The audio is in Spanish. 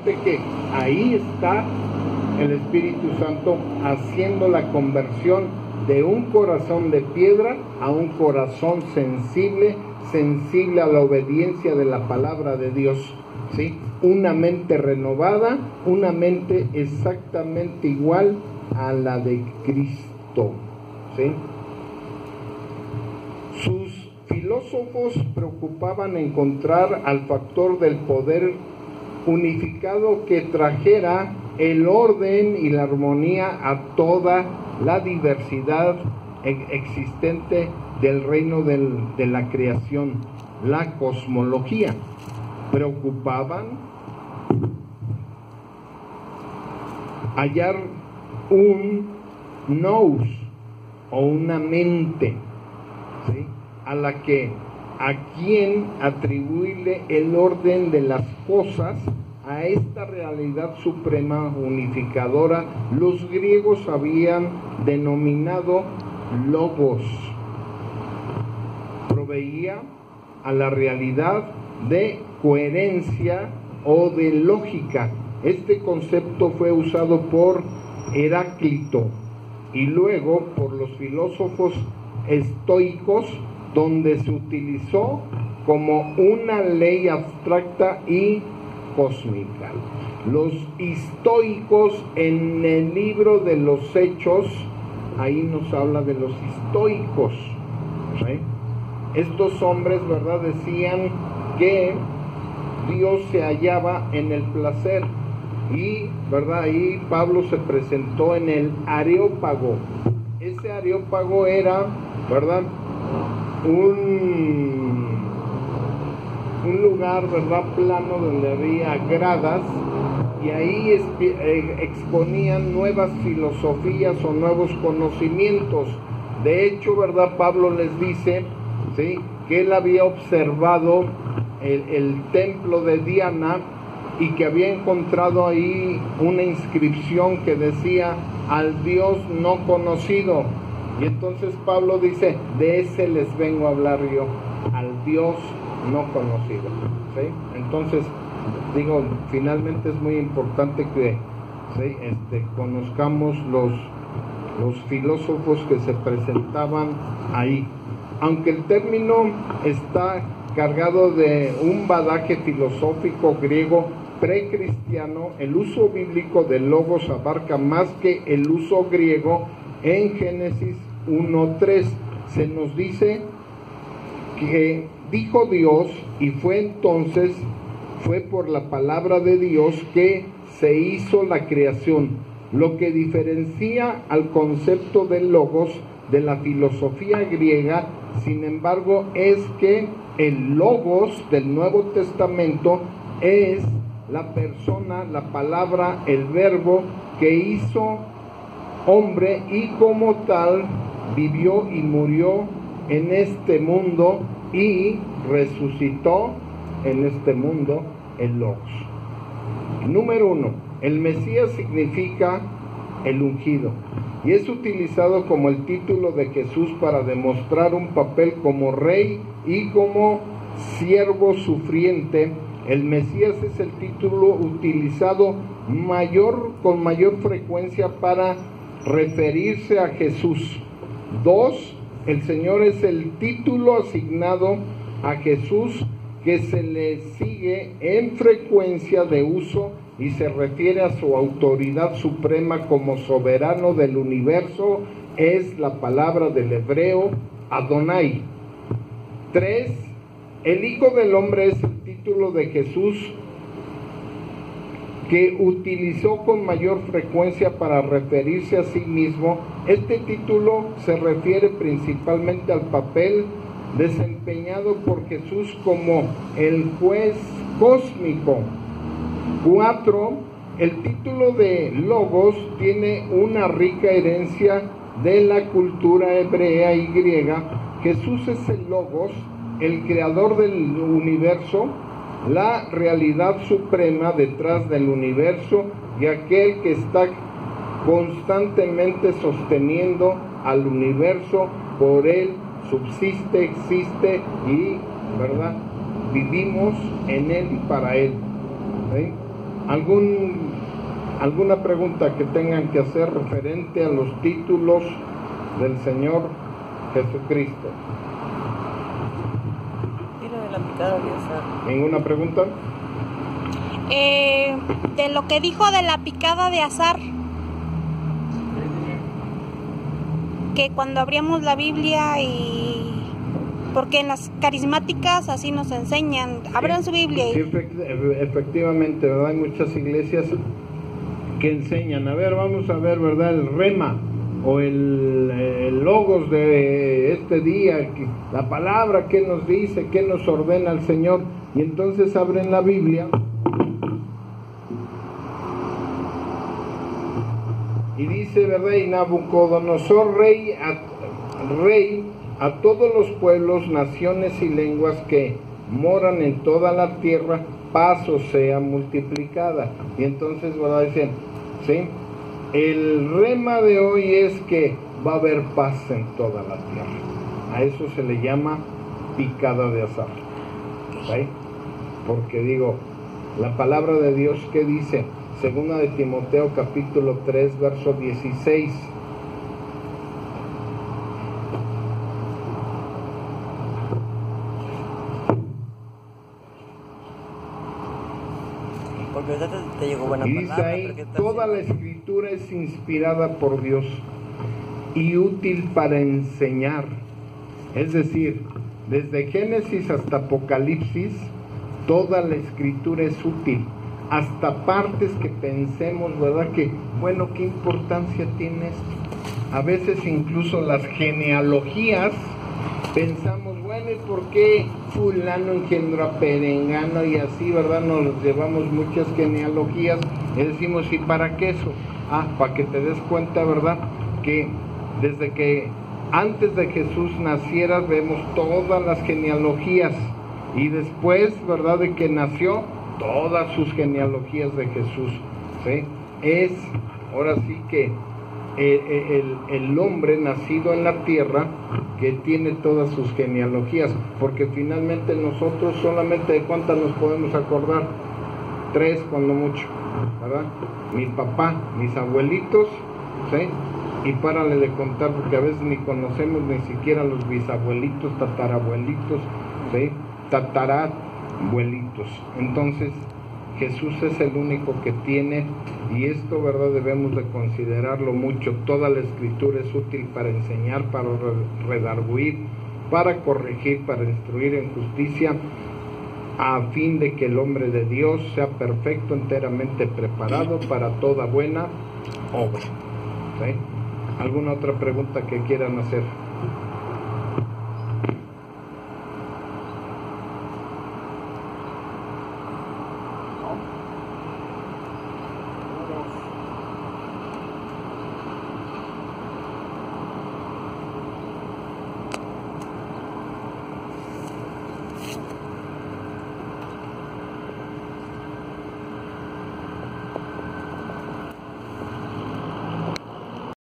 Que ahí está el Espíritu Santo haciendo la conversión de un corazón de piedra a un corazón sensible a la obediencia de la palabra de Dios, ¿sí? Una mente renovada, una mente exactamente igual a la de Cristo, ¿sí? Sus filósofos preocupaban encontrar al factor del poder unificado que trajera el orden y la armonía a toda la diversidad existente del reino de la creación, la cosmología. Preocupaban hallar un nous o una mente, ¿sí? a quien atribuirle el orden de las cosas. A esta realidad suprema unificadora los griegos habían denominado logos. Proveía a la realidad de coherencia o de lógica. Este concepto fue usado por Heráclito y luego por los filósofos estoicos, donde se utilizó como una ley abstracta y cósmica. Los estoicos, en el libro de los Hechos, ahí nos habla de los estoicos, ¿sí? Estos hombres, ¿verdad?, decían que Dios se hallaba en el placer y, ¿verdad?, ahí Pablo se presentó en el Areópago. Ese Areópago era, ¿verdad?, un lugar, ¿verdad?, plano, donde había gradas, y ahí exponían nuevas filosofías o nuevos conocimientos. De hecho, ¿verdad?, Pablo les dice, ¿sí?, que él había observado el templo de Diana y que había encontrado ahí una inscripción que decía al Dios no conocido. Y entonces Pablo dice, de ese les vengo a hablar yo, al Dios no conocido, ¿sí? Entonces, digo, finalmente es muy importante que, ¿sí?, conozcamos los filósofos que se presentaban ahí. Aunque el término está cargado de un bagaje filosófico griego precristiano, el uso bíblico de logos abarca más que el uso griego. En Génesis 1:3 se nos dice que dijo Dios, y fue por la palabra de Dios que se hizo la creación. Lo que diferencia al concepto de logos de la filosofía griega, sin embargo, es que el logos del Nuevo Testamento es la persona, la palabra, el verbo que hizo hombre y como tal vivió y murió en este mundo y resucitó en este mundo, el logos. Número 1, el Mesías significa el ungido y es utilizado como el título de Jesús para demostrar un papel como rey y como siervo sufriente. El Mesías es el título utilizado con mayor frecuencia para referirse a Jesús. 2, el Señor es el título asignado a Jesús que se le sigue en frecuencia de uso y se refiere a su autoridad suprema como soberano del universo. Es la palabra del hebreo Adonai. 3, el Hijo del Hombre es el título de Jesús que utilizó con mayor frecuencia para referirse a sí mismo. Este título se refiere principalmente al papel desempeñado por Jesús como el juez cósmico. 4, el título de Logos tiene una rica herencia de la cultura hebrea y griega. Jesús es el Logos, el creador del universo, la realidad suprema detrás del universo y aquel que está constantemente sosteniendo al universo. Por él subsiste, existe y, ¿verdad?, vivimos en él y para él, ¿sí? ¿Alguna pregunta que tengan que hacer referente a los títulos del Señor Jesucristo? Tiro de la picada de azar. ¿Ninguna pregunta? De lo que dijo de la picada de azar, que cuando abríamos la Biblia porque en las carismáticas así nos enseñan, abran su Biblia Sí, efectivamente, ¿verdad? Hay muchas iglesias que enseñan, vamos a ver, ¿verdad? El rema o el logos de este día, la palabra que nos dice, que nos ordena el Señor, y entonces abren la Biblia y dice, ¿verdad? Y Nabucodonosor, rey a todos los pueblos, naciones y lenguas que moran en toda la tierra, paz os sea multiplicada. Y entonces, ¿verdad? Dicen, ¿sí? El rema de hoy es que va a haber paz en toda la tierra. A eso se le llama picada de azar. ¿Sí? Porque digo, la palabra de Dios, ¿qué dice? Segunda de Timoteo capítulo 3, verso 16. Porque te llegó buena Y dice palabra, ahí, toda la escritura es inspirada por Dios y útil para enseñar. Es decir, desde Génesis hasta Apocalipsis, toda la escritura es útil. Hasta partes que pensemos, ¿verdad? Que, bueno, ¿qué importancia tiene esto? A veces incluso las genealogías, pensamos, bueno, ¿y por qué fulano engendró a perengano? Y así, ¿verdad? Nos llevamos muchas genealogías y decimos, ¿y para qué eso? Para que te des cuenta, ¿verdad? Que desde que antes de Jesús naciera vemos todas las genealogías, y después, ¿verdad? De que nació, todas sus genealogías de Jesús, ¿sí? Es, ahora sí que el hombre nacido en la tierra que tiene todas sus genealogías, porque finalmente nosotros solamente de cuántas nos podemos acordar, 3 cuando mucho, ¿verdad? Mi papá, mis abuelitos, ¿sí? Y párale de contar, porque a veces ni conocemos ni siquiera los bisabuelitos, tatarabuelitos, ¿sí? Tatarabuelitos. Entonces Jesús es el único que tiene, y esto, ¿verdad? Debemos de considerarlo mucho. Toda la escritura es útil para enseñar, para redarguir, para corregir, para instruir en justicia, a fin de que el hombre de Dios sea perfecto, enteramente preparado para toda buena obra. ¿Sí? ¿Alguna otra pregunta que quieran hacer?